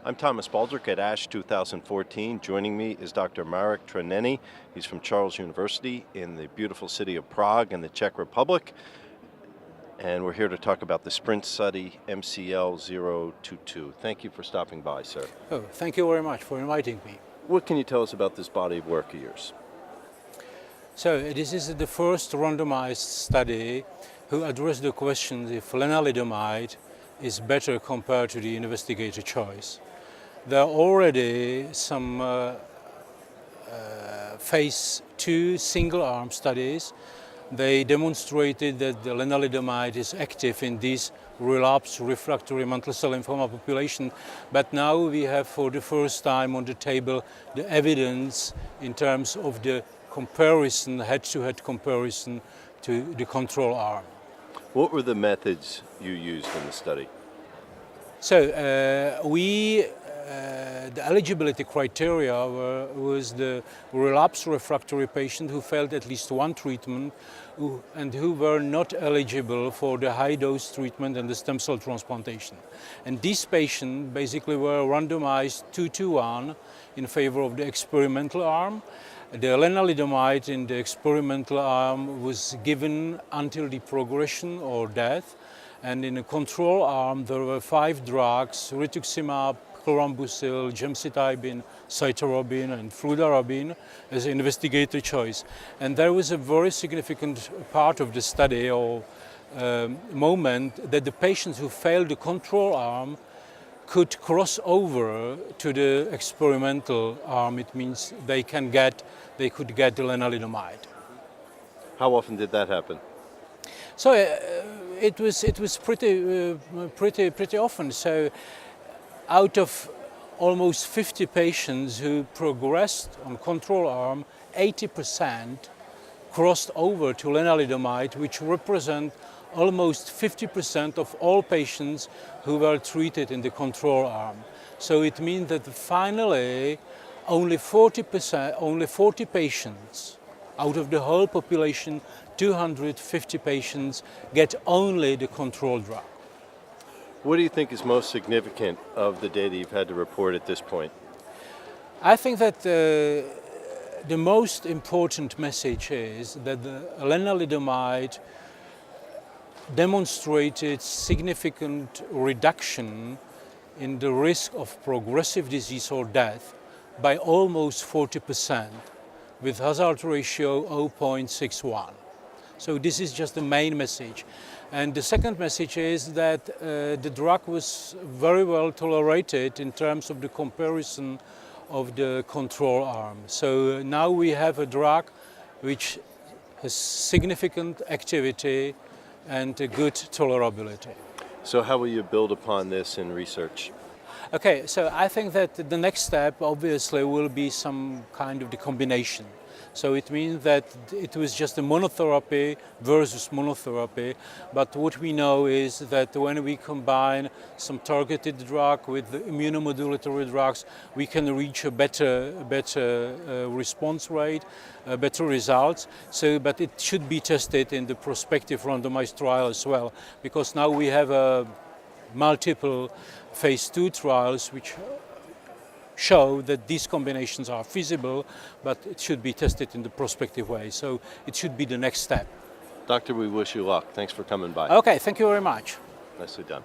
I'm Thomas Baldrick at ASH 2014. Joining me is Dr. Marek Trneny. He's from Charles University in the beautiful city of Prague in the Czech Republic. And we're here to talk about the sprint study MCL 022. Thank you for stopping by, sir. Oh, thank you very much for inviting me. What can you tell us about this body of work of yours? So this is the first randomized study who addressed the question if lenalidomide is better compared to the investigator choice. There are already some phase 2 single-arm studies. They demonstrated that the lenalidomide is active in this relapsed refractory mantle cell lymphoma population, but now we have for the first time on the table the evidence in terms of the comparison, head-to-head comparison to the control arm. What were the methods you used in the study? So the eligibility criteria was the relapsed refractory patient who failed at least one treatment and who were not eligible for the high-dose treatment and the stem cell transplantation. And these patients basically were randomized 2-to-1 in favor of the experimental arm. The lenalidomide in the experimental arm was given until the progression or death, and in the control arm there were 5 drugs: rituximab, chlorambucil, gemcitabine, cytarabine and fludarabine as an investigator choice. And there was a very significant part of the study or moment that the patients who failed the control arm could cross over to the experimental arm. It means they could get the lenalidomide. How often did that happen? So it was pretty often. So out of almost 50 patients who progressed on control arm, 80% crossed over to lenalidomide, which represent almost 50% of all patients who were treated in the control arm. So it means that finally only 40 patients out of the whole population, 250 patients, get only the control drug. What do you think is most significant of the data you've had to report at this point? I think that the most important message is that the lenalidomide demonstrated significant reduction in the risk of progressive disease or death by almost 40%, with hazard ratio 0.61. So this is just the main message. And the second message is that the drug was very well tolerated in terms of the comparison of the control arm. So now we have a drug which has significant activity and a good tolerability. So how will you build upon this in research? Okay, so I think that the next step obviously will be some kind of the combination. So it means that it was just a monotherapy versus monotherapy, but what we know is that when we combine some targeted drug with the immunomodulatory drugs, we can reach a better response rate, better results. So, but it should be tested in the prospective randomized trial as well, because now we have multiple phase 2 trials which show that these combinations are feasible, but it should be tested in the prospective way. So it should be the next step. Doctor, we wish you luck. Thanks for coming by. Okay, thank you very much. Nicely done.